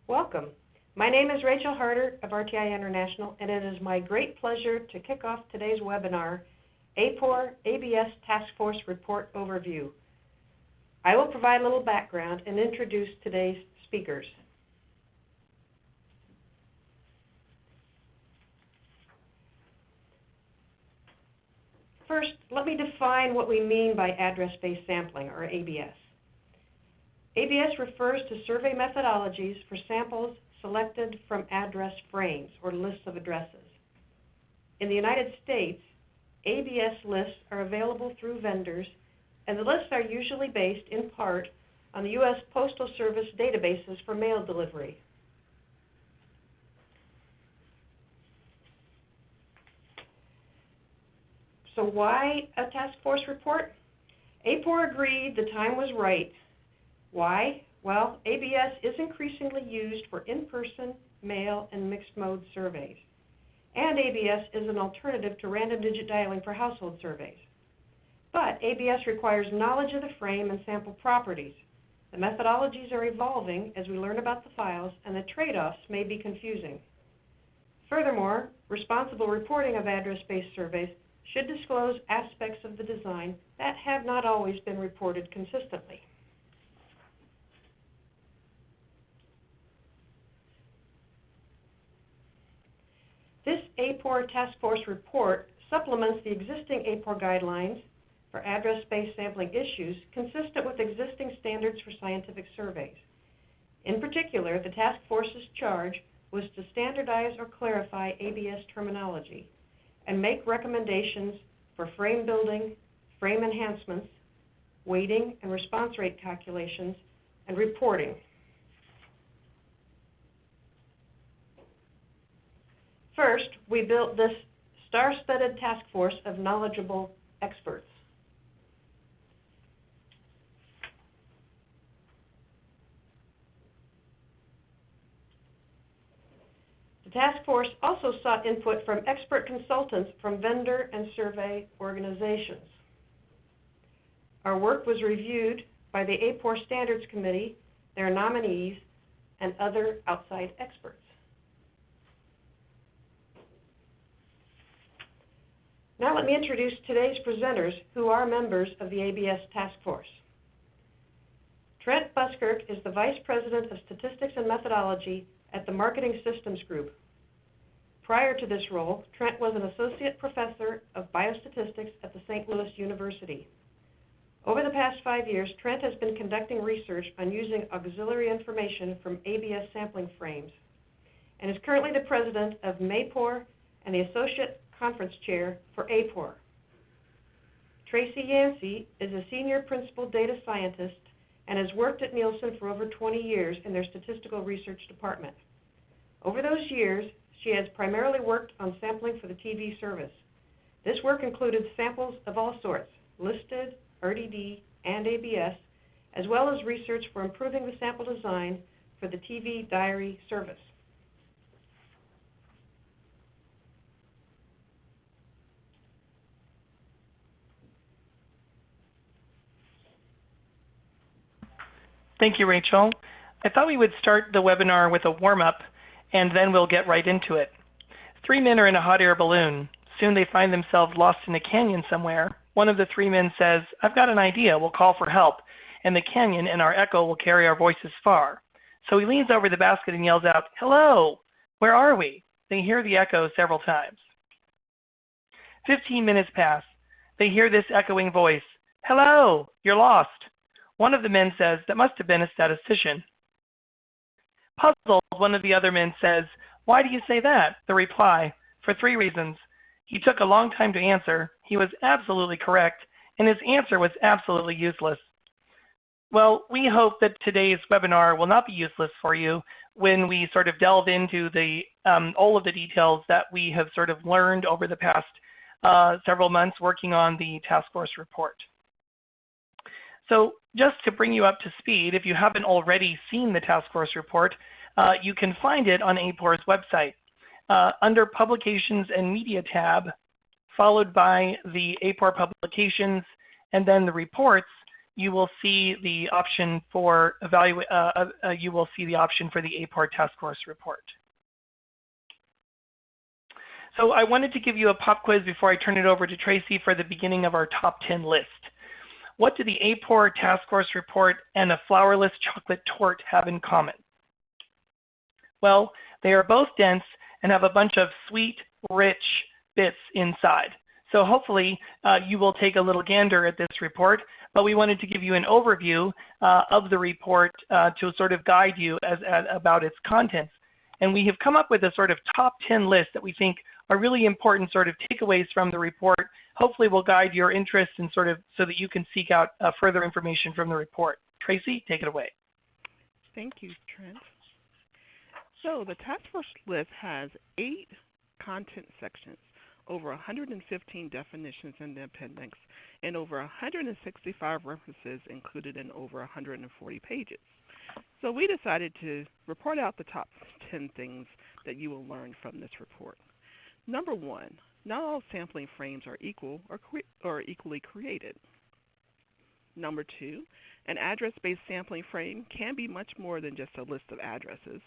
Welcome. My name is Rachel Harder of RTI International, and it is my great pleasure to kick off today's webinar, AAPOR ABS Task Force Report Overview. I will provide a little background and introduce today's speakers. First, let me define what we mean by address-based sampling, or ABS. ABS refers to survey methodologies for samples selected from address frames, or lists of addresses. In the United States, ABS lists are available through vendors, and the lists are usually based in part on the U.S. Postal Service databases for mail delivery. So why a task force report? AAPOR agreed the time was right. Why? Well, ABS is increasingly used for in-person, mail, and mixed-mode surveys. And ABS is an alternative to random digit dialing for household surveys. But ABS requires knowledge of the frame and sample properties. The methodologies are evolving as we learn about the files, and the trade-offs may be confusing. Furthermore, responsible reporting of address-based surveys should disclose aspects of the design that have not always been reported consistently. This AAPOR Task Force report supplements the existing AAPOR guidelines for address-based sampling issues consistent with existing standards for scientific surveys. In particular, the task force's charge was to standardize or clarify ABS terminology and make recommendations for frame building, frame enhancements, weighting and response rate calculations, and reporting. First, we built this star-studded task force of knowledgeable experts. The task force also sought input from expert consultants from vendor and survey organizations. Our work was reviewed by the AAPOR Standards Committee, their nominees, and other outside experts. Now let me introduce today's presenters who are members of the ABS Task Force. Trent Buskirk is the Vice President of Statistics and Methodology at the Marketing Systems Group. Prior to this role, Trent was an Associate Professor of Biostatistics at the St. Louis University. Over the past 5 years, Trent has been conducting research on using auxiliary information from ABS sampling frames and is currently the President of MAPOR and the Associate Conference Chair for AAPOR. Tracy Yancey is a Senior Principal Data Scientist and has worked at Nielsen for over 20 years in their Statistical Research Department. Over those years, she has primarily worked on sampling for the TV service. This work included samples of all sorts, listed, RDD, and ABS, as well as research for improving the sample design for the TV diary service. Thank you, Rachel. I thought we would start the webinar with a warm-up, and then we'll get right into it. 3 men are in a hot air balloon. Soon they find themselves lost in a canyon somewhere. One of the 3 men says, "I've got an idea. We'll call for help, and the canyon and our echo will carry our voices far." So he leans over the basket and yells out, "Hello, where are we?" They hear the echo several times. 15 minutes pass. They hear this echoing voice, "Hello, you're lost." One of the men says, "That must have been a statistician." Puzzled, one of the other men says, "Why do you say that?" The reply, "For 3 reasons. He took a long time to answer, he was absolutely correct, and his answer was absolutely useless." Well, we hope that today's webinar will not be useless for you when we sort of delve into all of the details that we have sort of learned over the past several months working on the task force report. So just to bring you up to speed, if you haven't already seen the task force report, you can find it on AAPOR's website. Under Publications and Media tab, followed by the AAPOR Publications, and then the reports, you will see the option for the AAPOR task force report. So I wanted to give you a pop quiz before I turn it over to Tracy for the beginning of our top 10 list. What do the AAPOR task force report and a flourless chocolate torte have in common? Well, they are both dense and have a bunch of sweet, rich bits inside. So hopefully you will take a little gander at this report, but we wanted to give you an overview of the report to sort of guide you about its contents. And we have come up with a sort of top 10 list that we think are really important sort of takeaways from the report. Hopefully will guide your interest and sort of so that you can seek out further information from the report. Tracy, take it away. Thank you, Trent. So the task force list has 8 content sections, over 115 definitions in the appendix, and over 165 references included in over 140 pages. So we decided to report out the top 10 things that you will learn from this report. Number 1, not all sampling frames are equal or equally created. Number 2, an address-based sampling frame can be much more than just a list of addresses.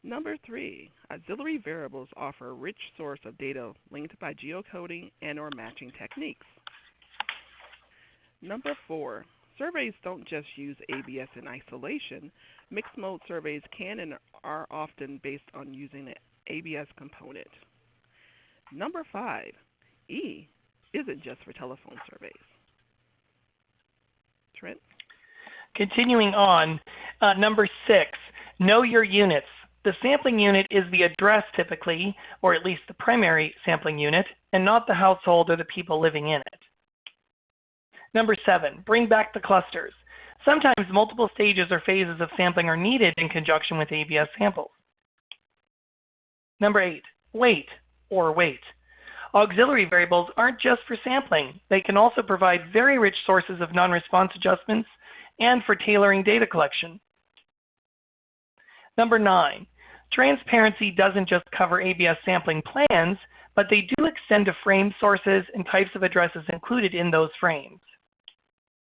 Number 3, auxiliary variables offer a rich source of data linked by geocoding and or matching techniques. Number 4, surveys don't just use ABS in isolation. Mixed mode surveys can and are often based on using an ABS component. Number 5, E isn't just for telephone surveys. Trent? Continuing on, number 6, know your units. The sampling unit is the address typically, or at least the primary sampling unit, and not the household or the people living in it. Number 7, bring back the clusters. Sometimes multiple stages or phases of sampling are needed in conjunction with ABS samples. Number 8, wait. Auxiliary variables aren't just for sampling. They can also provide very rich sources of non-response adjustments and for tailoring data collection. Number 9, transparency doesn't just cover ABS sampling plans, but they do extend to frame sources and types of addresses included in those frames.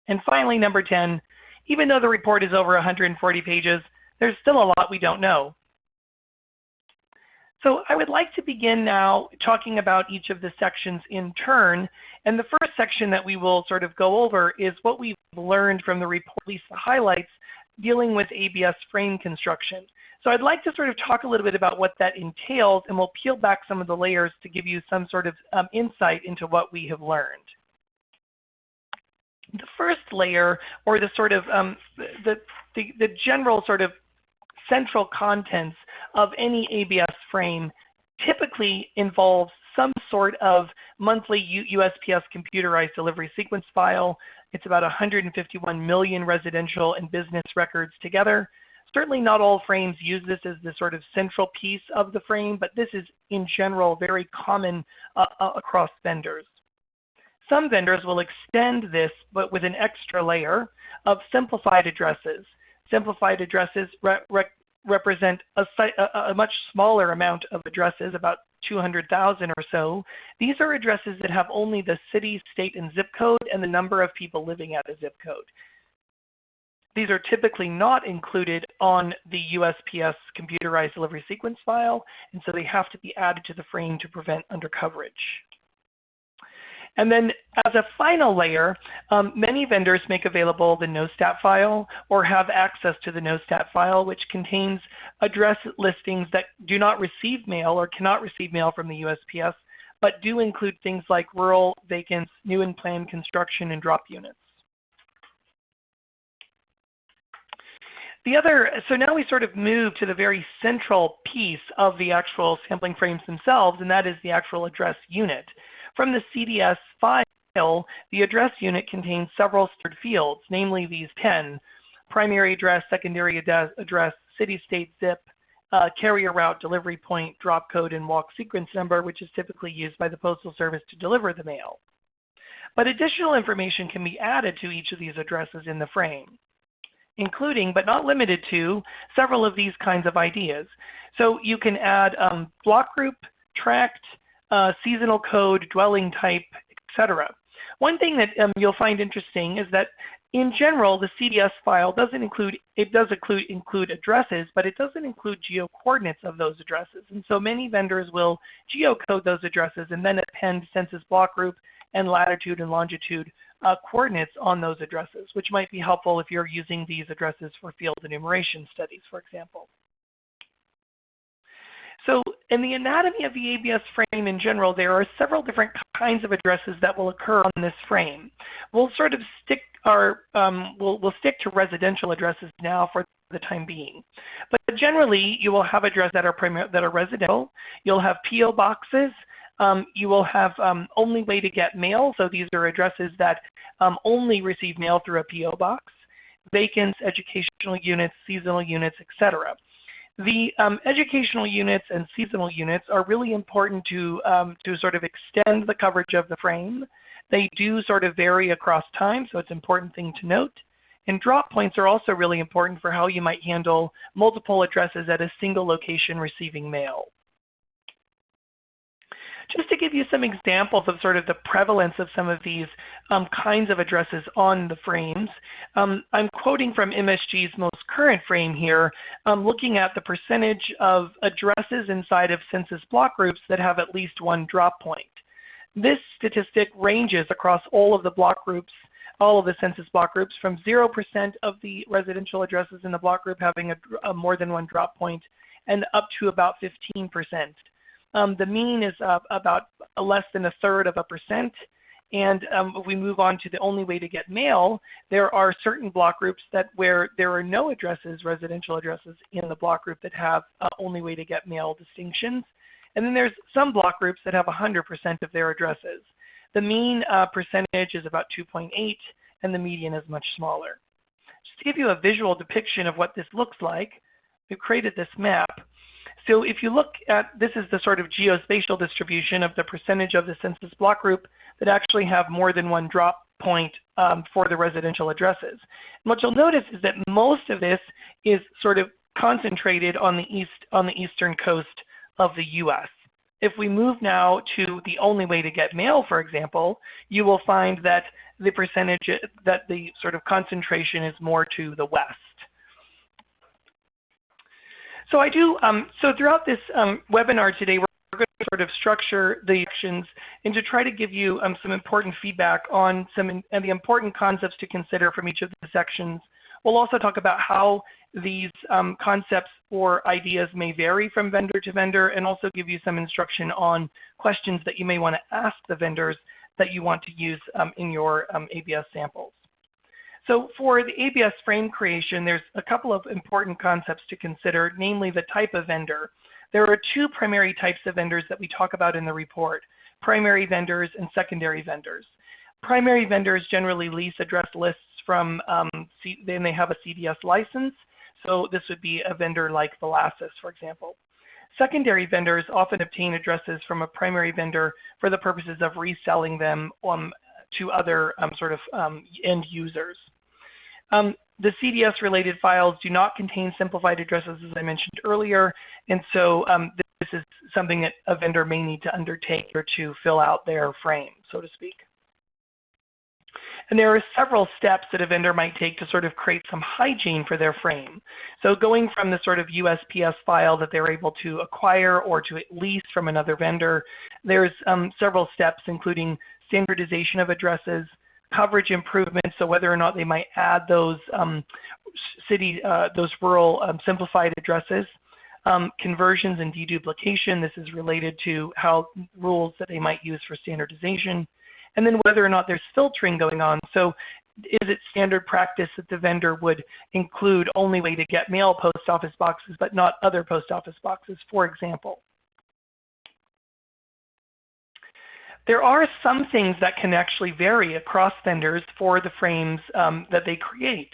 And finally, number 10, even though the report is over 140 pages, there's still a lot we don't know. So I would like to begin now talking about each of the sections in turn. And the first section that we will sort of go over is what we've learned from the report, at least the highlights, dealing with ABS frame construction. So I'd like to sort of talk a little bit about what that entails, and we'll peel back some of the layers to give you some sort of insight into what we have learned. The first layer, or the sort of the general sort of central contents of any ABS frame, typically involves some sort of monthly USPS computerized delivery sequence file. It's about 151 million residential and business records together. Certainly not all frames use this as the sort of central piece of the frame, but this is in general very common across vendors. Some vendors will extend this, but with an extra layer of simplified addresses. Simplified addresses represent a much smaller amount of addresses, about 200,000 or so. These are addresses that have only the city, state, and zip code and the number of people living at a zip code. These are typically not included on the USPS computerized delivery sequence file, and so they have to be added to the frame to prevent undercoverage. And then as a final layer, many vendors make available the NOSTAT file or have access to the NOSTAT file, which contains address listings that do not receive mail or cannot receive mail from the USPS, but do include things like rural, vacants, new and planned construction, and drop units. So now we sort of move to the very central piece of the actual sampling frames themselves, and that is the actual address unit. From the CDS file, the address unit contains several stored fields, namely these 10: primary address, secondary address, city, state, zip, carrier route, delivery point, drop code, and walk sequence number, which is typically used by the Postal Service to deliver the mail. But additional information can be added to each of these addresses in the frame, including, but not limited to, several of these kinds of ideas. So you can add block group, tract, seasonal code, dwelling type, etc. One thing that you'll find interesting is that in general, the CDS file does include addresses, but it doesn't include geocoordinates of those addresses. And so many vendors will geocode those addresses and then append census block group and latitude and longitude coordinates on those addresses, which might be helpful if you're using these addresses for field enumeration studies, for example. So in the anatomy of the ABS frame in general, there are several different kinds of addresses that will occur on this frame. We'll sort of stick we'll stick to residential addresses now for the time being. But generally, you will have addresses that are residential. You'll have PO boxes. You will have only way to get mail. So these are addresses that only receive mail through a PO box. Vacants, educational units, seasonal units, etc. The educational units and seasonal units are really important to sort of extend the coverage of the frame. They do sort of vary across time, so it's an important thing to note. And drop points are also really important for how you might handle multiple addresses at a single location receiving mail. Just to give you some examples of sort of the prevalence of some of these kinds of addresses on the frames, I'm quoting from MSG's most current frame here, looking at the percentage of addresses inside of census block groups that have at least one drop point. This statistic ranges across all of the block groups, all of the census block groups, from 0% of the residential addresses in the block group having a more than one drop point and up to about 15%. The mean is about less than 1/3%. And if we move on to the only way to get mail, there are certain block groups where there are no addresses, residential addresses, in the block group that have only way to get mail distinctions. And then there's some block groups that have 100% of their addresses. The mean percentage is about 2.8, and the median is much smaller. Just to give you a visual depiction of what this looks like, we've created this map. So if you look at, this is the sort of geospatial distribution of the percentage of the census block group that actually have more than one drop point for the residential addresses. And what you'll notice is that most of this is sort of concentrated on the eastern coast of the US. If we move now to the only way to get mail, for example, you will find that the percentage, that the sort of concentration is more to the west. So so throughout this webinar today, we're going to sort of structure the sections and to try to give you some important feedback on the important concepts to consider from each of the sections. We'll also talk about how these concepts or ideas may vary from vendor to vendor, and also give you some instruction on questions that you may want to ask the vendors that you want to use in your ABS samples. So for the ABS frame creation, there's a couple of important concepts to consider, namely the type of vendor. There are two primary types of vendors that we talk about in the report: primary vendors and secondary vendors. Primary vendors generally lease address lists from, then they have a CDS license. So this would be a vendor like Velasas, for example. Secondary vendors often obtain addresses from a primary vendor for the purposes of reselling them to other end users. The CDS-related files do not contain simplified addresses, as I mentioned earlier, and so this is something that a vendor may need to undertake or to fill out their frame, so to speak. And there are several steps that a vendor might take to sort of create some hygiene for their frame. So going from the sort of USPS file that they're able to acquire or to lease from another vendor, there's several steps, including standardization of addresses, coverage improvements, so whether or not they might add those those rural simplified addresses, conversions and deduplication. This is related to how rules that they might use for standardization, and then whether or not there's filtering going on. So is it standard practice that the vendor would include only way to get mail post office boxes but not other post office boxes, for example? There are some things that can actually vary across vendors for the frames that they create.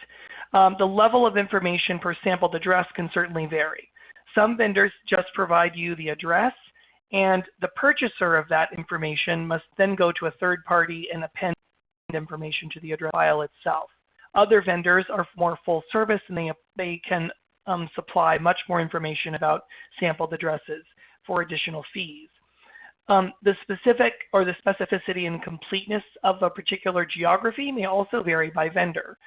The level of information per sampled address can certainly vary. Some vendors just provide you the address, and the purchaser of that information must then go to a third party and append information to the address file itself. Other vendors are more full service, and they can supply much more information about sampled addresses for additional fees. The specific or the specificity and completeness of a particular geography may also vary by vendor.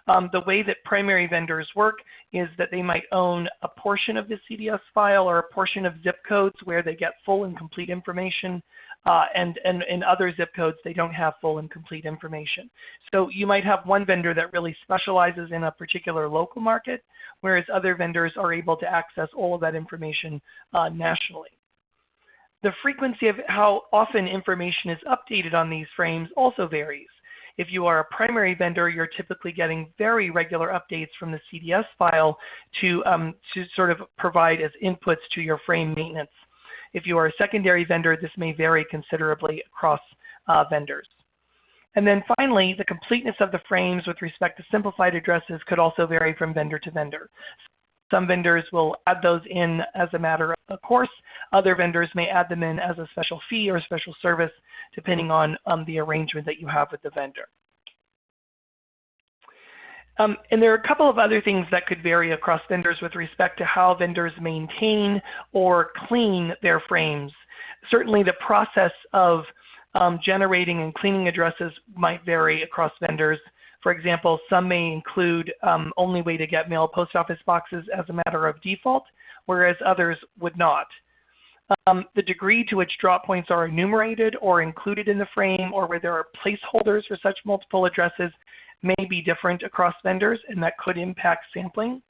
The way that primary vendors work is that they might own a portion of the CDS file or a portion of zip codes where they get full and complete information, and in other zip codes they don't have full and complete information. So you might have one vendor that really specializes in a particular local market, whereas other vendors are able to access all of that information nationally. The frequency of how often information is updated on these frames also varies. If you are a primary vendor, you're typically getting very regular updates from the CDS file to sort of provide as inputs to your frame maintenance. If you are a secondary vendor, this may vary considerably across vendors. And then finally, the completeness of the frames with respect to simplified addresses could also vary from vendor to vendor. Some vendors will add those in as a matter of course. Other vendors may add them in as a special fee or special service, depending on the arrangement that you have with the vendor. And there are a couple of other things that could vary across vendors with respect to how vendors maintain or clean their frames. Certainly the process of generating and cleaning addresses might vary across vendors. For example, some may include only way to get mail post office boxes as a matter of default, whereas others would not. The degree to which drop points are enumerated or included in the frame, or where there are placeholders for such multiple addresses, may be different across vendors, and that could impact sampling.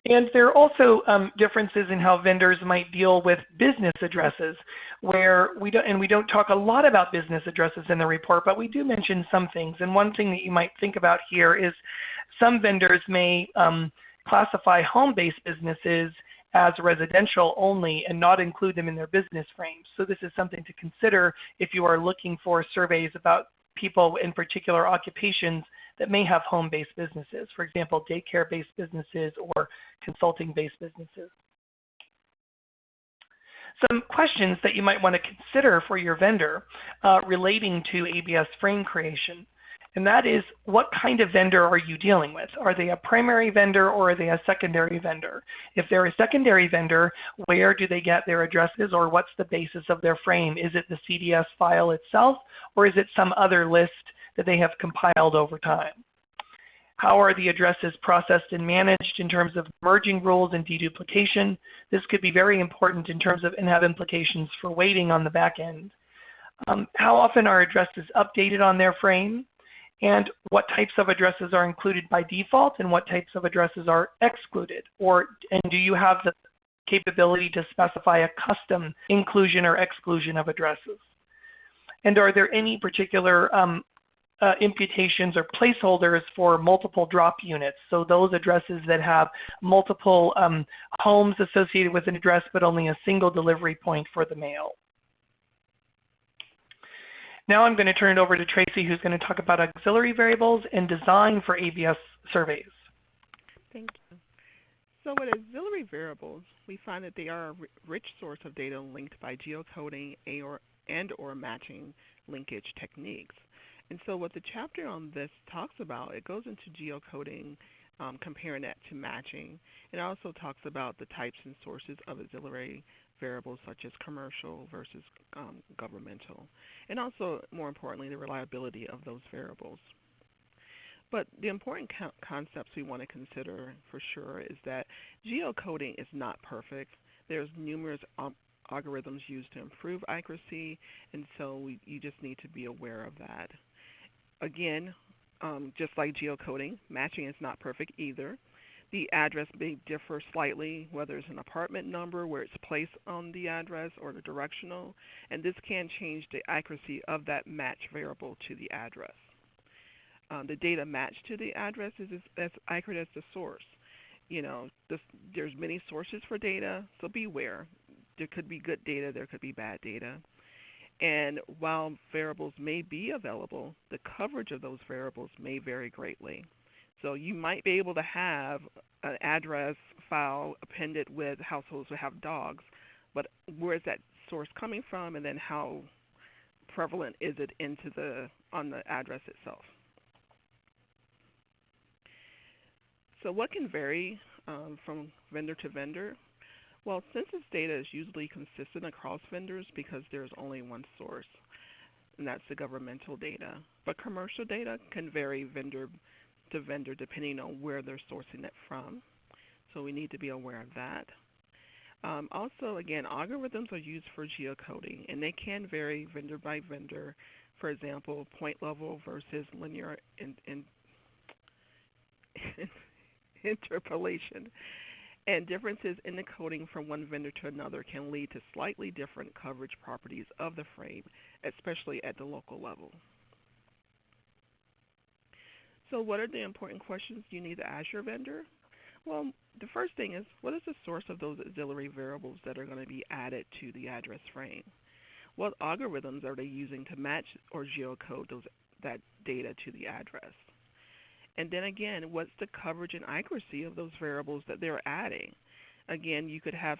And there are also differences in how vendors might deal with business addresses, where we don't talk a lot about business addresses in the report, but we do mention some things. And one thing that you might think about here is some vendors may classify home-based businesses as residential only and not include them in their business frames. So this is something to consider if you are looking for surveys about people in particular occupations that may have home-based businesses, for example, daycare-based businesses or consulting-based businesses. Some questions that you might want to consider for your vendor relating to ABS frame creation. And that is, what kind of vendor are you dealing with? Are they a primary vendor or are they a secondary vendor? If they're a secondary vendor, where do they get their addresses, or what's the basis of their frame? Is it the CDS file itself, or is it some other list that they have compiled over time? How are the addresses processed and managed in terms of merging rules and deduplication? This could be very important in terms of and have implications for weighting on the back end. How often are addresses updated on their frame? And what types of addresses are included by default and what types of addresses are excluded? And do you have the capability to specify a custom inclusion or exclusion of addresses? And are there any particular imputations or placeholders for multiple drop units? So those addresses that have multiple homes associated with an address but only a single delivery point for the mail. Now I'm going to turn it over to Tracy, who's going to talk about auxiliary variables and design for ABS surveys. Thank you. So with auxiliary variables, we find that they are a rich source of data linked by geocoding and/or matching linkage techniques. And so what the chapter on this talks about, it goes into geocoding, comparing that to matching. It also talks about the types and sources of auxiliary variables such as commercial versus governmental, and also, more importantly, the reliability of those variables. But the important concepts we want to consider for sure is that geocoding is not perfect. There's numerous algorithms used to improve accuracy, and so you just need to be aware of that. Again, just like geocoding, matching is not perfect either. The address may differ slightly, whether it's an apartment number, where it's placed on the address, or the directional, and this can change the accuracy of that match variable to the address. The data matched to the address is as accurate as the source. You know, there's many sources for data, so beware. There could be good data, there could be bad data. And while variables may be available, the coverage of those variables may vary greatly. So you might be able to have an address file appended with households that have dogs, but where is that source coming from, and then how prevalent is it on the address itself? So what can vary from vendor to vendor? Well, census data is usually consistent across vendors because there's only one source, and that's the governmental data. But commercial data can vary vendor to vendor depending on where they're sourcing it from. So we need to be aware of that. Also, again, algorithms are used for geocoding, and they can vary vendor by vendor. For example, point level versus linear interpolation. And differences in the coding from one vendor to another can lead to slightly different coverage properties of the frame, especially at the local level. So what are the important questions you need to ask your vendor? Well, the first thing is, what is the source of those auxiliary variables that are going to be added to the address frame? What algorithms are they using to match or geocode that data to the address? And then again, what's the coverage and accuracy of those variables that they're adding? Again, you could have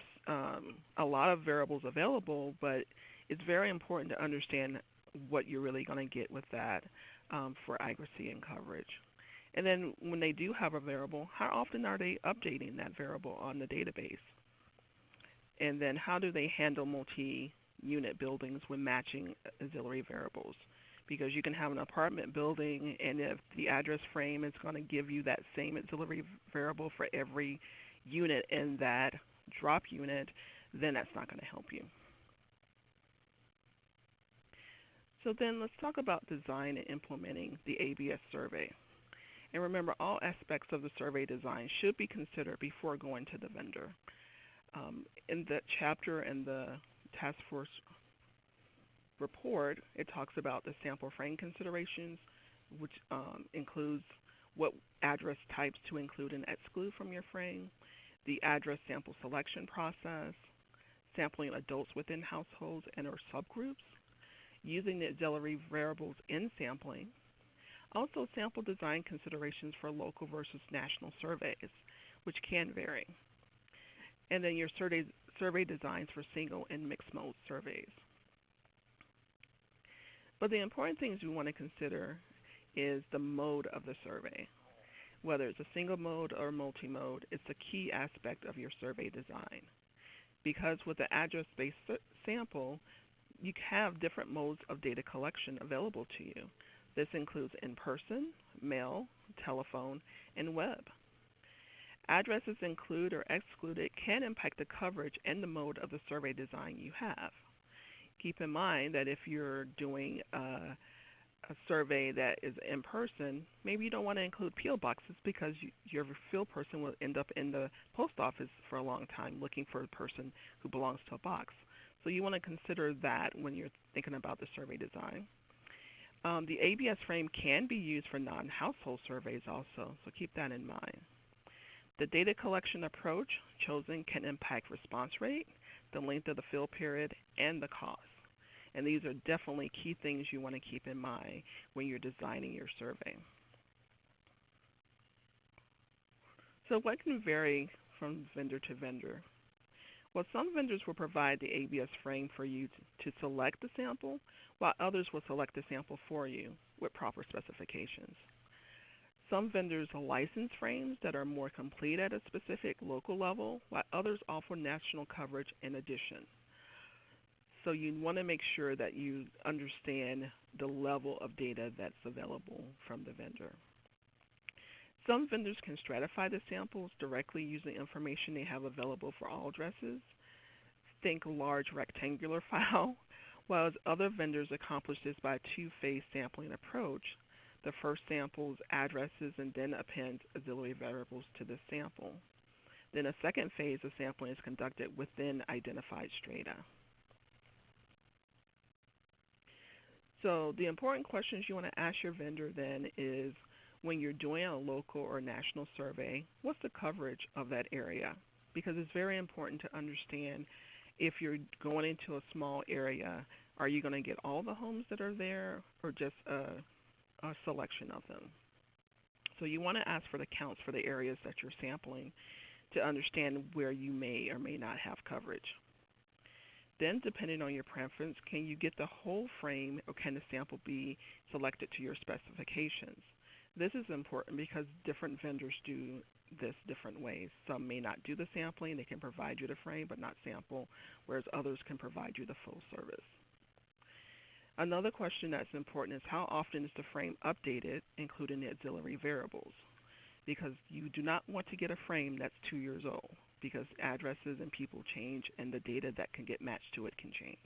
a lot of variables available, but it's very important to understand what you're really going to get with that for accuracy and coverage. And then when they do have a variable, how often are they updating that variable on the database? And then how do they handle multi-unit buildings when matching auxiliary variables? Because you can have an apartment building, and if the address frame is going to give you that same auxiliary variable for every unit in that drop unit, then that's not going to help you. So then let's talk about design and implementing the ABS survey. And remember, all aspects of the survey design should be considered before going to the vendor. In the chapter in the task force report, it talks about the sample frame considerations, which includes what address types to include and exclude from your frame, the address sample selection process, sampling adults within households and or subgroups, using the auxiliary variables in sampling, also sample design considerations for local versus national surveys, which can vary, and then your survey designs for single and mixed mode surveys. But the important things we want to consider is the mode of the survey. Whether it's a single mode or multi-mode, it's a key aspect of your survey design. Because with the address-based sample, you have different modes of data collection available to you. This includes in-person, mail, telephone, and web. Addresses included or excluded can impact the coverage and the mode of the survey design you have. Keep in mind that if you're doing a survey that is in person, maybe you don't want to include P.O. boxes because your field person will end up in the post office for a long time looking for a person who belongs to a box. So you want to consider that when you're thinking about the survey design. The ABS frame can be used for non-household surveys also, so keep that in mind. The data collection approach chosen can impact response rate, the length of the fill period, and the cost. And these are definitely key things you want to keep in mind when you're designing your survey. So what can vary from vendor to vendor? Well, some vendors will provide the ABS frame for you to select the sample, while others will select the sample for you with proper specifications. Some vendors license frames that are more complete at a specific local level, while others offer national coverage in addition. So you want to make sure that you understand the level of data that's available from the vendor. Some vendors can stratify the samples directly using information they have available for all addresses. Think large rectangular file, while other vendors accomplish this by a two-phase sampling approach. The first samples addresses and then appends auxiliary variables to the sample. Then a second phase of sampling is conducted within identified strata. So the important questions you want to ask your vendor then is, when you're doing a local or national survey, what's the coverage of that area? Because it's very important to understand, if you're going into a small area, are you going to get all the homes that are there or just a selection of them? So you want to ask for the counts for the areas that you're sampling to understand where you may or may not have coverage. Then, depending on your preference, can you get the whole frame or can the sample be selected to your specifications? This is important because different vendors do this different ways. Some may not do the sampling. They can provide you the frame but not sample, whereas others can provide you the full service. Another question that's important is how often is the frame updated, including the auxiliary variables? Because you do not want to get a frame that's 2 years old, because addresses and people change and the data that can get matched to it can change.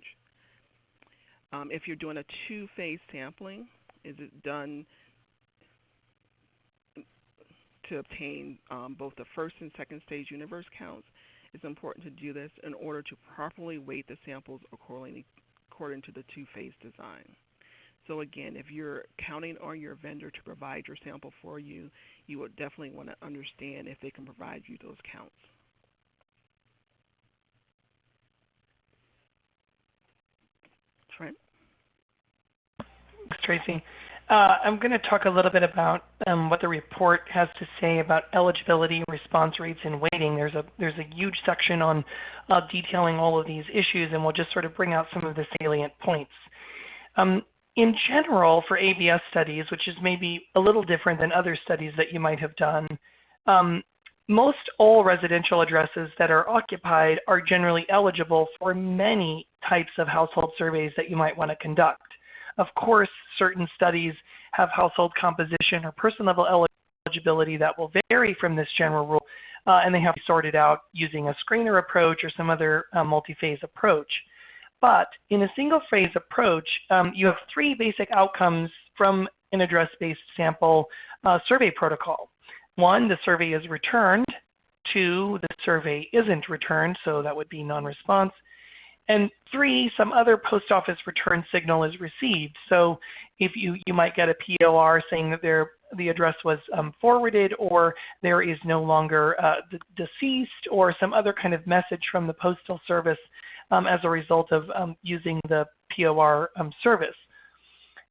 If you're doing a two-phase sampling, is it done to obtain both the first and second stage universe counts? It's important to do this in order to properly weight the samples according to the two-phase design. So again, if you're counting on your vendor to provide your sample for you, you would definitely want to understand if they can provide you those counts. Trent? Thanks, Tracy. I'm going to talk a little bit about what the report has to say about eligibility, response rates, and weighting. There's a huge section on detailing all of these issues, and we'll just sort of bring out some of the salient points. In general, for ABS studies, which is maybe a little different than other studies that you might have done, most all residential addresses that are occupied are generally eligible for many types of household surveys that you might want to conduct. Of course, certain studies have household composition or person level eligibility that will vary from this general rule, and they have to be sorted out using a screener approach or some other multi-phase approach. But in a single phase approach, you have three basic outcomes from an address-based sample survey protocol. One, the survey is returned. Two, the survey isn't returned, so that would be non-response. And three, some other post office return signal is received. So if you might get a POR saying that the address was forwarded, or there is no longer deceased, or some other kind of message from the Postal Service as a result of using the POR service.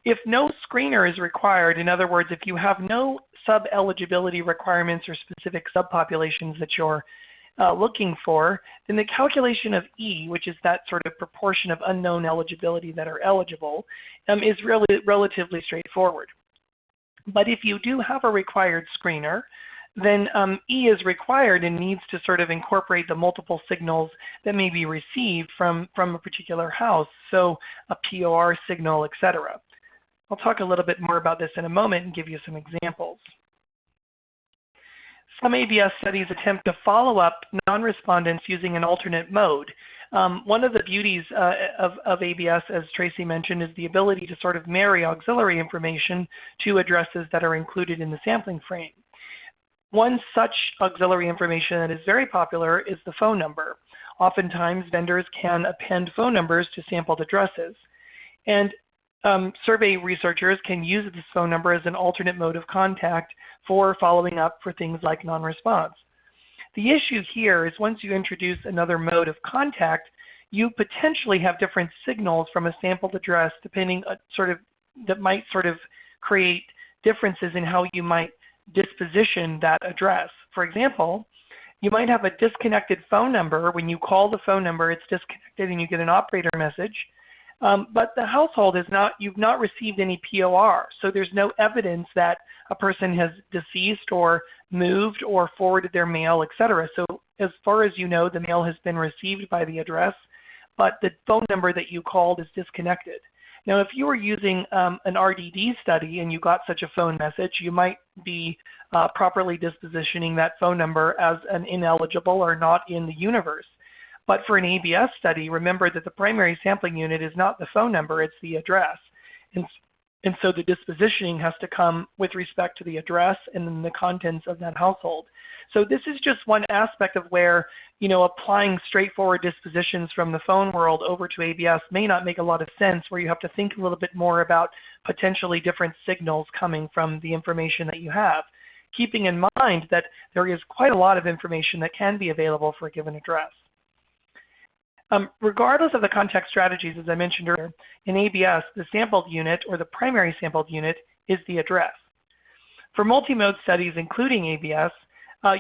If no screener is required, in other words, if you have no sub-eligibility requirements or specific subpopulations that you're looking for, then the calculation of E, which is that sort of proportion of unknown eligibility that are eligible, is really relatively straightforward. But if you do have a required screener, then E is required and needs to sort of incorporate the multiple signals that may be received from a particular house, so a POR signal, etc. I'll talk a little bit more about this in a moment and give you some examples. Some ABS studies attempt to follow up non-respondents using an alternate mode. One of the beauties of ABS, as Tracy mentioned, is the ability to sort of marry auxiliary information to addresses that are included in the sampling frame. One such auxiliary information that is very popular is the phone number. Oftentimes, vendors can append phone numbers to sampled addresses. And survey researchers can use this phone number as an alternate mode of contact for following up for things like non-response. The issue here is once you introduce another mode of contact, you potentially have different signals from a sampled address depending that might sort of create differences in how you might disposition that address. For example, you might have a disconnected phone number. When you call the phone number, it's disconnected and you get an operator message. But the household you've not received any POR, so there's no evidence that a person has deceased or moved or forwarded their mail, etc. So as far as you know, the mail has been received by the address, but the phone number that you called is disconnected. Now, if you were using an RDD study and you got such a phone message, you might be properly dispositioning that phone number as an ineligible or not in the universe. But for an ABS study, remember that the primary sampling unit is not the phone number, it's the address. And so the dispositioning has to come with respect to the address and then the contents of that household. So this is just one aspect of where, applying straightforward dispositions from the phone world over to ABS may not make a lot of sense, where you have to think a little bit more about potentially different signals coming from the information that you have, keeping in mind that there is quite a lot of information that can be available for a given address. Regardless of the contact strategies, as I mentioned earlier, in ABS, the sampled unit or the primary sampled unit is the address. For multi-mode studies, including ABS,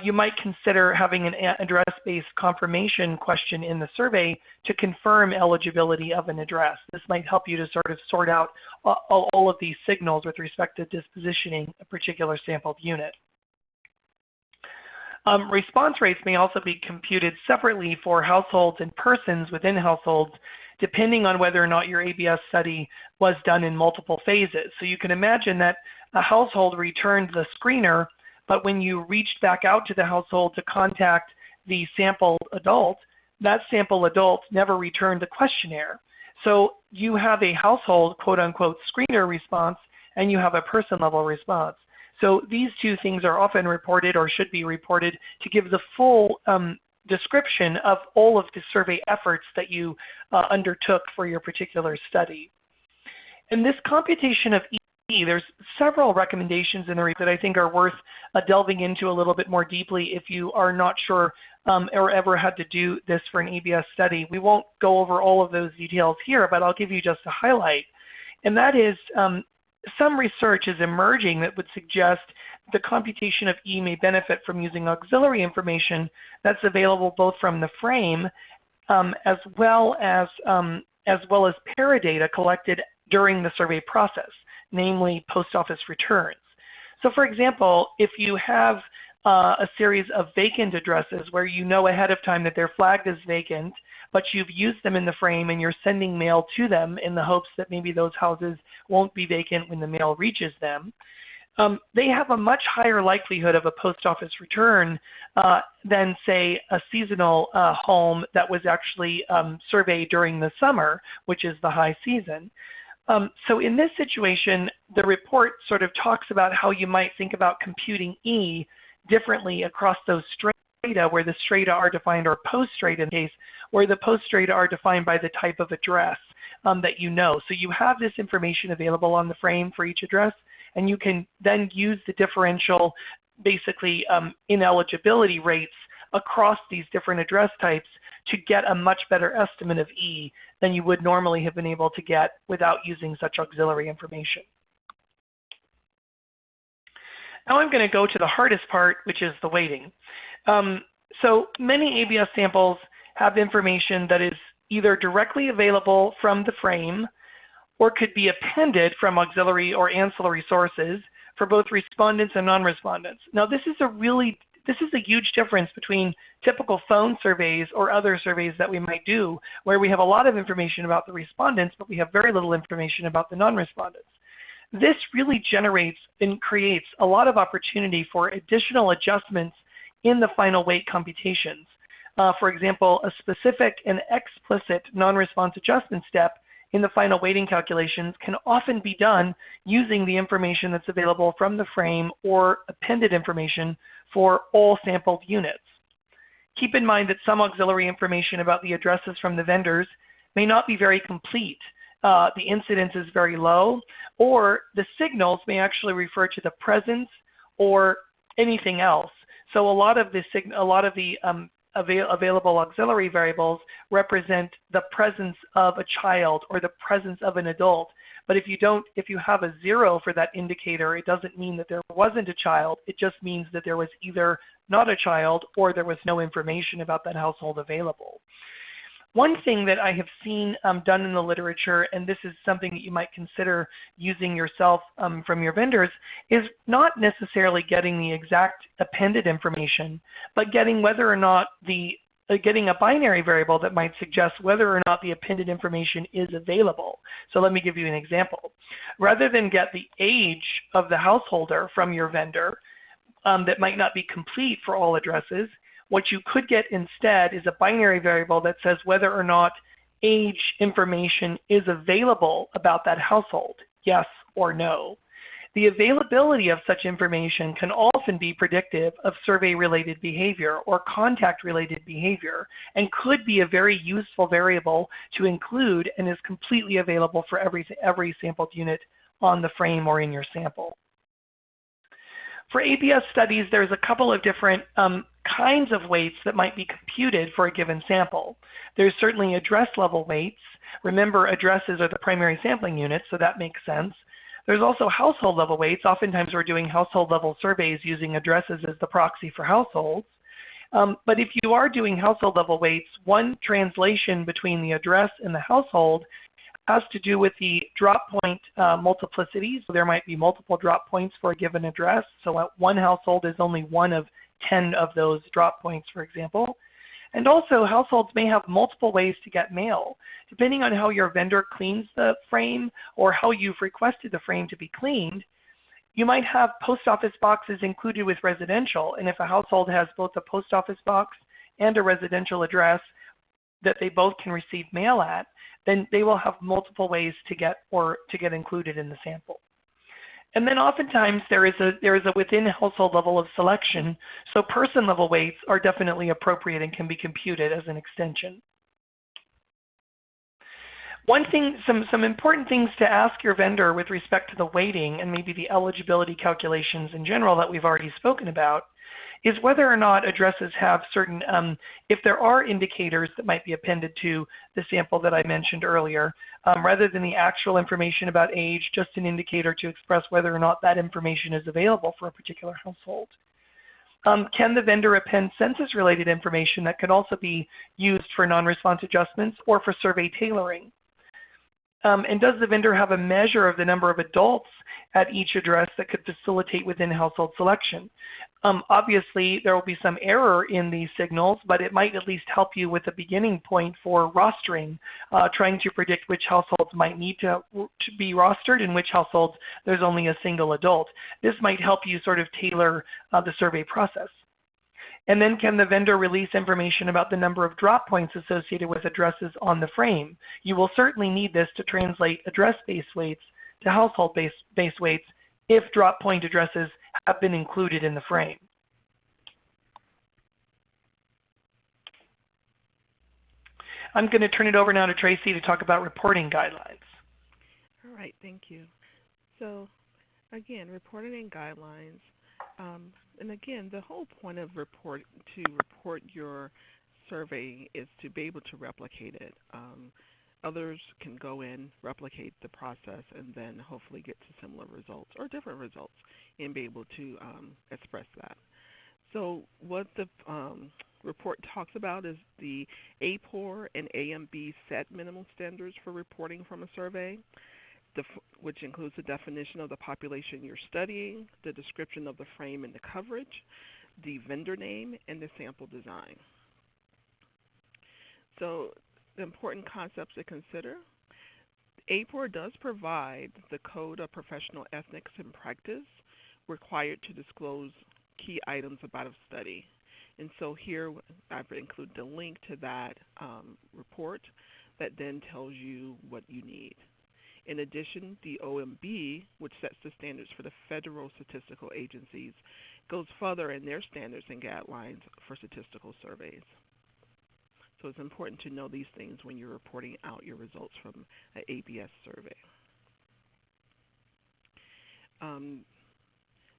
you might consider having an address-based confirmation question in the survey to confirm eligibility of an address. This might help you to sort of sort out all of these signals with respect to dispositioning a particular sampled unit. Response rates may also be computed separately for households and persons within households, depending on whether or not your ABS study was done in multiple phases. So you can imagine that a household returned the screener, but when you reached back out to the household to contact the sampled adult, that sample adult never returned the questionnaire. So you have a household, quote unquote, screener response, and you have a person level response. So these two things are often reported or should be reported to give the full description of all of the survey efforts that you undertook for your particular study. In this computation of E, there's several recommendations in the report that I think are worth delving into a little bit more deeply if you are not sure or ever had to do this for an ABS study. We won't go over all of those details here, but I'll give you just a highlight. And that is some research is emerging that would suggest the computation of E may benefit from using auxiliary information that's available both from the frame as well as paradata collected during the survey process, namely post office returns. So for example, if you have a series of vacant addresses where you know ahead of time that they're flagged as vacant, but you've used them in the frame and you're sending mail to them in the hopes that maybe those houses won't be vacant when the mail reaches them, they have a much higher likelihood of a post office return than, say, a seasonal home that was actually surveyed during the summer, which is the high season. So in this situation, the report sort of talks about how you might think about computing E differently across those strata, where the strata are defined, or post strata in case, where the post strata are defined by the type of address that you know. So you have this information available on the frame for each address, and you can then use the differential, basically ineligibility rates across these different address types to get a much better estimate of E than you would normally have been able to get without using such auxiliary information. Now I'm going to go to the hardest part, which is the weighting. So many ABS samples have information that is either directly available from the frame or could be appended from auxiliary or ancillary sources for both respondents and non-respondents. Now this is a huge difference between typical phone surveys or other surveys that we might do, where we have a lot of information about the respondents, but we have very little information about the non-respondents. This really generates and creates a lot of opportunity for additional adjustments in the final weight computations. For example, a specific and explicit non-response adjustment step in the final weighting calculations can often be done using the information that's available from the frame or appended information for all sampled units. Keep in mind that some auxiliary information about the addresses from the vendors may not be very complete. The incidence is very low, or the signals may actually refer to the presence or anything else. So a lot of the available auxiliary variables represent the presence of a child or the presence of an adult. But if you have a 0 for that indicator, it doesn't mean that there wasn't a child. It just means that there was either not a child or there was no information about that household available. One thing that I have seen done in the literature, and this is something that you might consider using yourself from your vendors, is not necessarily getting the exact appended information, but getting whether or not getting a binary variable that might suggest whether or not the appended information is available. So let me give you an example. Rather than get the age of the householder from your vendor that might not be complete for all addresses, what you could get instead is a binary variable that says whether or not age information is available about that household, yes or no. The availability of such information can often be predictive of survey-related behavior or contact-related behavior, and could be a very useful variable to include, and is completely available for every sampled unit on the frame or in your sample. For ABS studies, there's a couple of different kinds of weights that might be computed for a given sample. There's certainly address level weights. Remember, addresses are the primary sampling units, so that makes sense. There's also household level weights. Oftentimes we're doing household level surveys using addresses as the proxy for households. But if you are doing household level weights, one translation between the address and the household has to do with the drop point multiplicity. So there might be multiple drop points for a given address. So one household is only one of 10 of those drop points, for example. And also, households may have multiple ways to get mail. Depending on how your vendor cleans the frame or how you've requested the frame to be cleaned, you might have post office boxes included with residential. And if a household has both a post office box and a residential address that they both can receive mail at, then they will have multiple ways to get included in the sample. And then oftentimes there is a within household level of selection, so person level weights are definitely appropriate and can be computed as an extension. One thing, some important things to ask your vendor with respect to the weighting and maybe the eligibility calculations in general that we've already spoken about is whether or not addresses have certain, if there are indicators that might be appended to the sample that I mentioned earlier, rather than the actual information about age, just an indicator to express whether or not that information is available for a particular household. Can the vendor append census-related information that could also be used for non-response adjustments or for survey tailoring? And does the vendor have a measure of the number of adults at each address that could facilitate within household selection? Obviously, there will be some error in these signals, but it might at least help you with a beginning point for rostering, trying to predict which households might need to be rostered and which households there's only a single adult. This might help you sort of tailor the survey process. And then can the vendor release information about the number of drop points associated with addresses on the frame? You will certainly need this to translate address-based weights to household-based weights if drop point addresses have been included in the frame. I'm going to turn it over now to Tracy to talk about reporting guidelines. All right, thank you. So again, reporting guidelines. And again, the whole point of report your survey is to be able to replicate it. Others can go in, replicate the process, and then hopefully get to similar results or different results and be able to express that. So what the report talks about is the AAPOR and AMB set minimum standards for reporting from a survey, which includes the definition of the population you're studying, the description of the frame and the coverage, the vendor name, and the sample design. So the important concepts to consider. AAPOR does provide the Code of Professional Ethics and Practice required to disclose key items about a study. And so here I've included the link to that report that then tells you what you need. In addition, the OMB, which sets the standards for the federal statistical agencies, goes further in their standards and guidelines for statistical surveys. So it's important to know these things when you're reporting out your results from an ABS survey.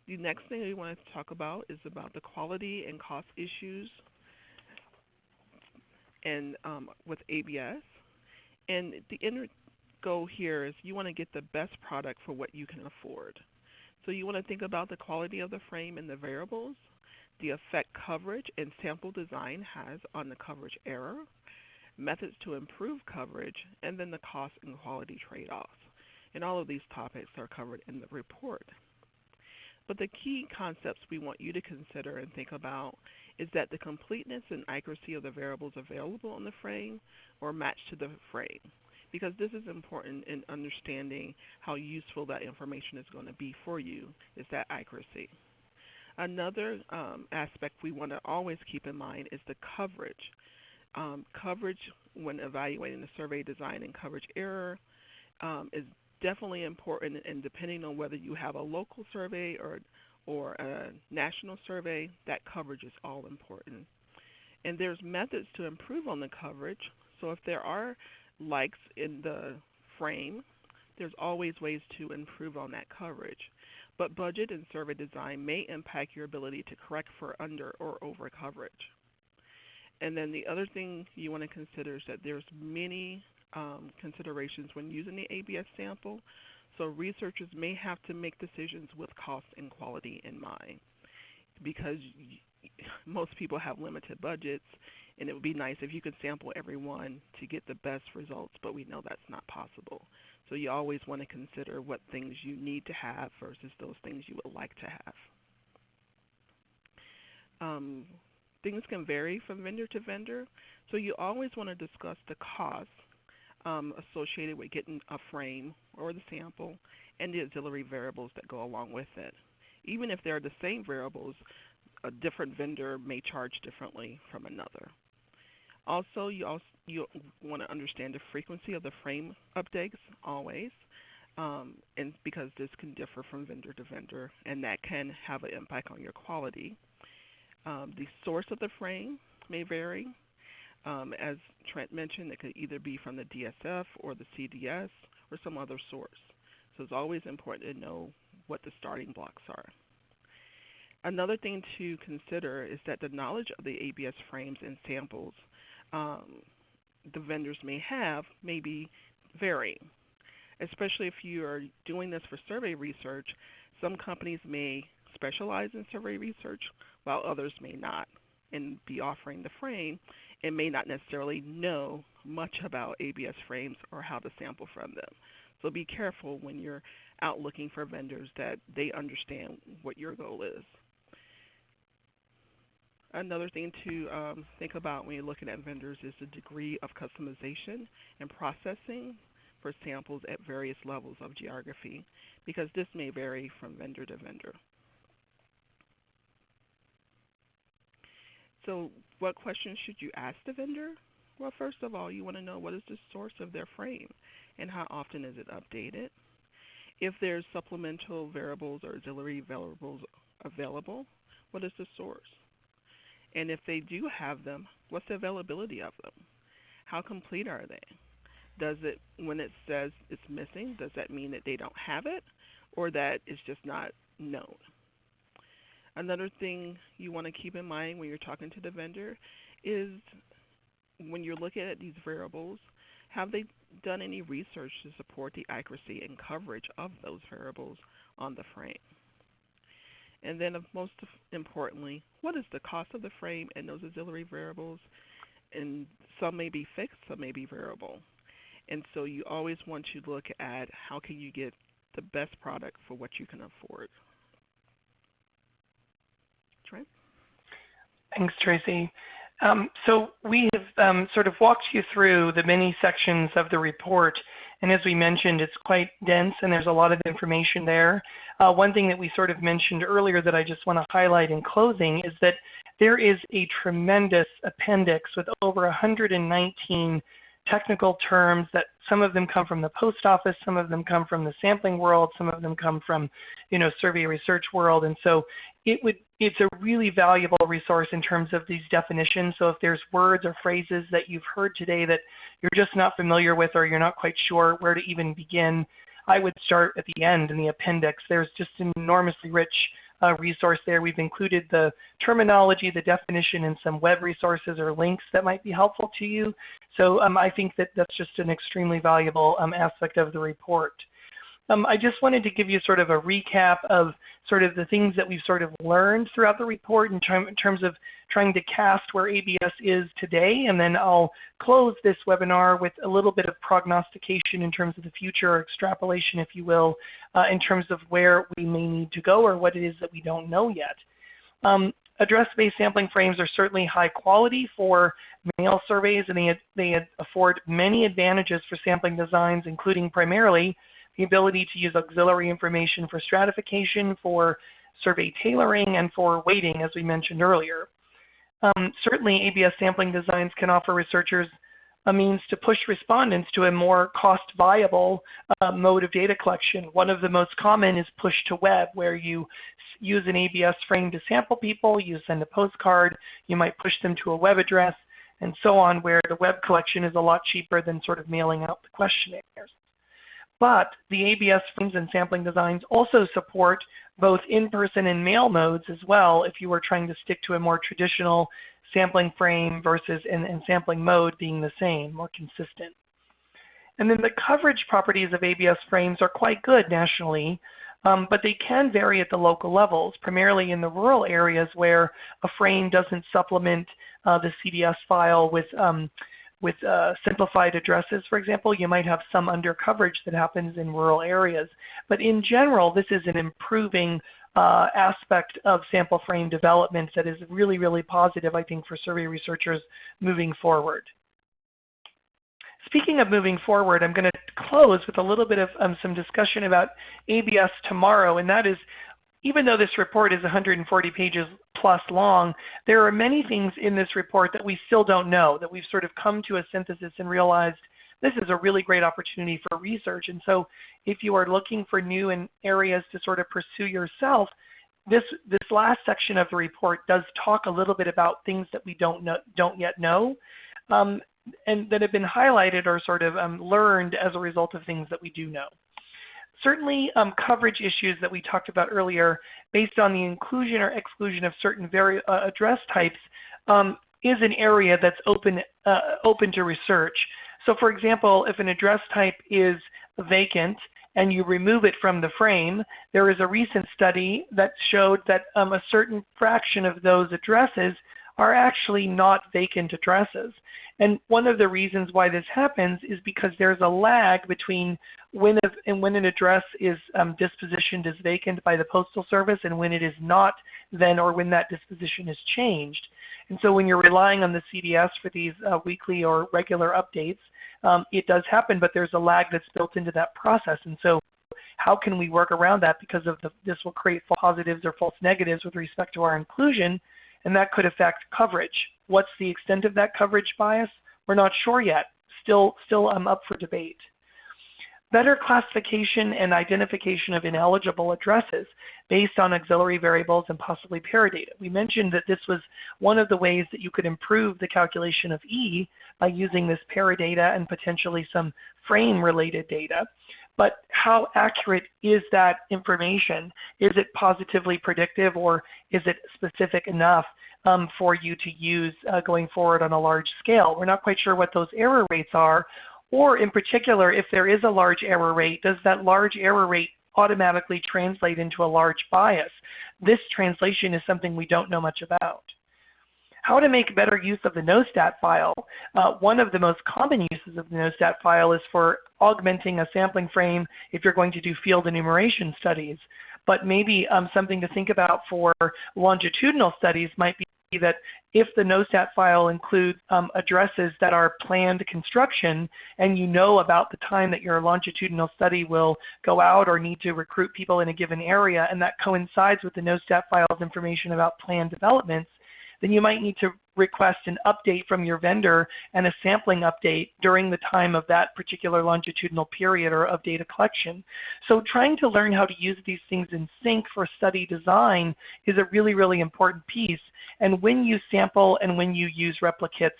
The next thing we want to talk about is about the quality and cost issues and with ABS. And the end goal here is you want to get the best product for what you can afford. So you want to think about the quality of the frame and the variables, the effect coverage and sample design has on the coverage error, methods to improve coverage, and then the cost and quality trade-offs. And all of these topics are covered in the report. But the key concepts we want you to consider and think about is that the completeness and accuracy of the variables available on the frame or matched to the frame, because this is important in understanding how useful that information is going to be for you, is that accuracy. Another aspect we want to always keep in mind is the coverage. Coverage when evaluating the survey design and coverage error is definitely important, and depending on whether you have a local survey or a national survey, that coverage is all important. And there's methods to improve on the coverage. So if there are likes in the frame, there's always ways to improve on that coverage. But budget and survey design may impact your ability to correct for under or over coverage. And then the other thing you want to consider is that there's many considerations when using the ABS sample. So researchers may have to make decisions with cost and quality in mind because most people have limited budgets, and it would be nice if you could sample everyone to get the best results, but we know that's not possible. So you always want to consider what things you need to have versus those things you would like to have. Things can vary from vendor to vendor, so you always want to discuss the costs associated with getting a frame or the sample and the auxiliary variables that go along with it. Even if they're the same variables, a different vendor may charge differently from another. Also, you want to understand the frequency of the frame updates always, and because this can differ from vendor to vendor, and that can have an impact on your quality. The source of the frame may vary. As Trent mentioned, it could either be from the DSF or the CDS or some other source. So it's always important to know what the starting blocks are. Another thing to consider is that the knowledge of the ABS frames and samples the vendors may have may be varying. Especially if you are doing this for survey research, some companies may specialize in survey research while others may not, and be offering the frame and may not necessarily know much about ABS frames or how to sample from them. So be careful when you're out looking for vendors that they understand what your goal is. Another thing to think about when you're looking at vendors is the degree of customization and processing for samples at various levels of geography, because this may vary from vendor to vendor. So what questions should you ask the vendor? Well, first of all, you want to know what is the source of their frame and how often is it updated. If there's supplemental variables or auxiliary variables available, what is the source? And if they do have them, what's the availability of them? How complete are they? Does it, when it says it's missing, does that mean that they don't have it or that it's just not known? Another thing you want to keep in mind when you're talking to the vendor is when you're looking at these variables, have they done any research to support the accuracy and coverage of those variables on the frame? And then most importantly, what is the cost of the frame and those auxiliary variables? And some may be fixed, some may be variable. And so you always want to look at how can you get the best product for what you can afford. Trent? Thanks, Tracy. So we have sort of walked you through the many sections of the report, and as we mentioned, it's quite dense and there's a lot of information there. One thing that we sort of mentioned earlier that I just want to highlight in closing is that there is a tremendous appendix with over 119 technical terms that some of them come from the post office, some of them come from the sampling world, some of them come from, survey research world. And so it's a really valuable resource in terms of these definitions. So if there's words or phrases that you've heard today that you're just not familiar with or you're not quite sure where to even begin, I would start at the end in the appendix. There's just an enormously rich resource there. We've included the terminology, the definition, and some web resources or links that might be helpful to you. So I think that that's just an extremely valuable aspect of the report. I just wanted to give you sort of a recap of sort of the things that we've sort of learned throughout the report in terms of trying to cast where ABS is today, and then I'll close this webinar with a little bit of prognostication in terms of the future, or extrapolation, if you will, in terms of where we may need to go or what it is that we don't know yet. Address-based sampling frames are certainly high quality for mail surveys, and they afford many advantages for sampling designs, including primarily the ability to use auxiliary information for stratification, for survey tailoring, and for weighting, as we mentioned earlier. Certainly, ABS sampling designs can offer researchers a means to push respondents to a more cost-viable mode of data collection. One of the most common is push to web, where you use an ABS frame to sample people, you send a postcard, you might push them to a web address, and so on, where the web collection is a lot cheaper than sort of mailing out the questionnaires. But the ABS frames and sampling designs also support both in-person and mail modes as well, if you were trying to stick to a more traditional sampling frame versus and sampling mode being the same, more consistent. And then the coverage properties of ABS frames are quite good nationally, but they can vary at the local levels, primarily in the rural areas where a frame doesn't supplement the CDS file with simplified addresses, for example. You might have some undercoverage that happens in rural areas. But in general, this is an improving aspect of sample frame development that is really, really positive, I think, for survey researchers moving forward. Speaking of moving forward, I'm going to close with a little bit of some discussion about ABS tomorrow, and that is, even though this report is 140 pages plus long, there are many things in this report that we still don't know, that we've sort of come to a synthesis and realized this is a really great opportunity for research. And so if you are looking for new areas to sort of pursue yourself, this last section of the report does talk a little bit about things that we don't yet know, and that have been highlighted or sort of learned as a result of things that we do know. Certainly coverage issues that we talked about earlier based on the inclusion or exclusion of certain address types is an area that's open to research. So for example, if an address type is vacant and you remove it from the frame, there is a recent study that showed that a certain fraction of those addresses are actually not vacant addresses. And one of the reasons why this happens is because there's a lag between when an address is dispositioned as vacant by the Postal Service and when it is not then, or when that disposition is changed. And so when you're relying on the CDS for these weekly or regular updates, it does happen, but there's a lag that's built into that process. And so how can we work around that? Because of this will create false positives or false negatives with respect to our inclusion, and that could affect coverage. What's the extent of that coverage bias? We're not sure yet. Still up for debate. Better classification and identification of ineligible addresses based on auxiliary variables and possibly paradata. We mentioned that this was one of the ways that you could improve the calculation of E by using this paradata and potentially some frame-related data. But how accurate is that information? Is it positively predictive, or is it specific enough for you to use going forward on a large scale? We're not quite sure what those error rates are, or in particular, if there is a large error rate, does that large error rate automatically translate into a large bias? This translation is something we don't know much about. How to make better use of the NOSTAT file. One of the most common uses of the NOSTAT file is for augmenting a sampling frame if you're going to do field enumeration studies. But maybe something to think about for longitudinal studies might be that if the NOSTAT file includes addresses that are planned construction, and you know about the time that your longitudinal study will go out or need to recruit people in a given area, and that coincides with the NOSTAT file's information about planned developments, then you might need to request an update from your vendor and a sampling update during the time of that particular longitudinal period or of data collection. So trying to learn how to use these things in sync for study design is a really, really important piece. And when you sample and when you use replicates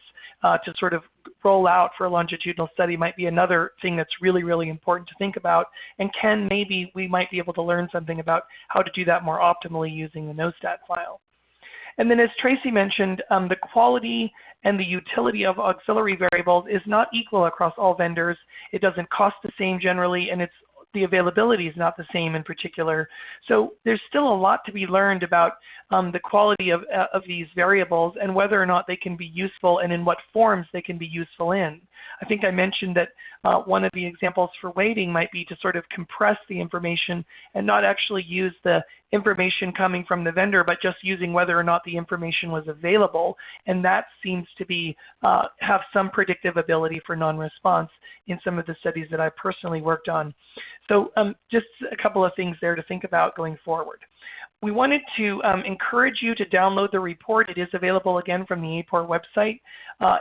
to sort of roll out for a longitudinal study might be another thing that's really, really important to think about. And maybe we might be able to learn something about how to do that more optimally using the NOSTAT file. And then as Tracy mentioned, the quality and the utility of auxiliary variables is not equal across all vendors. It doesn't cost the same generally, and the availability is not the same in particular. So there's still a lot to be learned about the quality of these variables and whether or not they can be useful and in what forms they can be useful in. I think I mentioned that one of the examples for weighting might be to sort of compress the information and not actually use the information coming from the vendor, but just using whether or not the information was available. And that seems to be have some predictive ability for non-response in some of the studies that I personally worked on. So just a couple of things there to think about going forward. We wanted to encourage you to download the report. It is available again from the AAPOR website.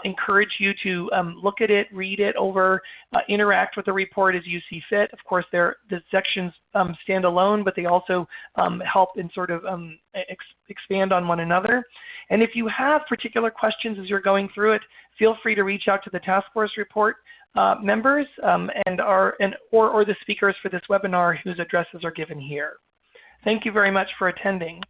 Encourage you to look at it, read it over, interact with the report as you see fit. Of course, the sections stand alone, but they also help in sort of expand on one another. And if you have particular questions as you're going through it, feel free to reach out to the task force report members or the speakers for this webinar whose addresses are given here. Thank you very much for attending.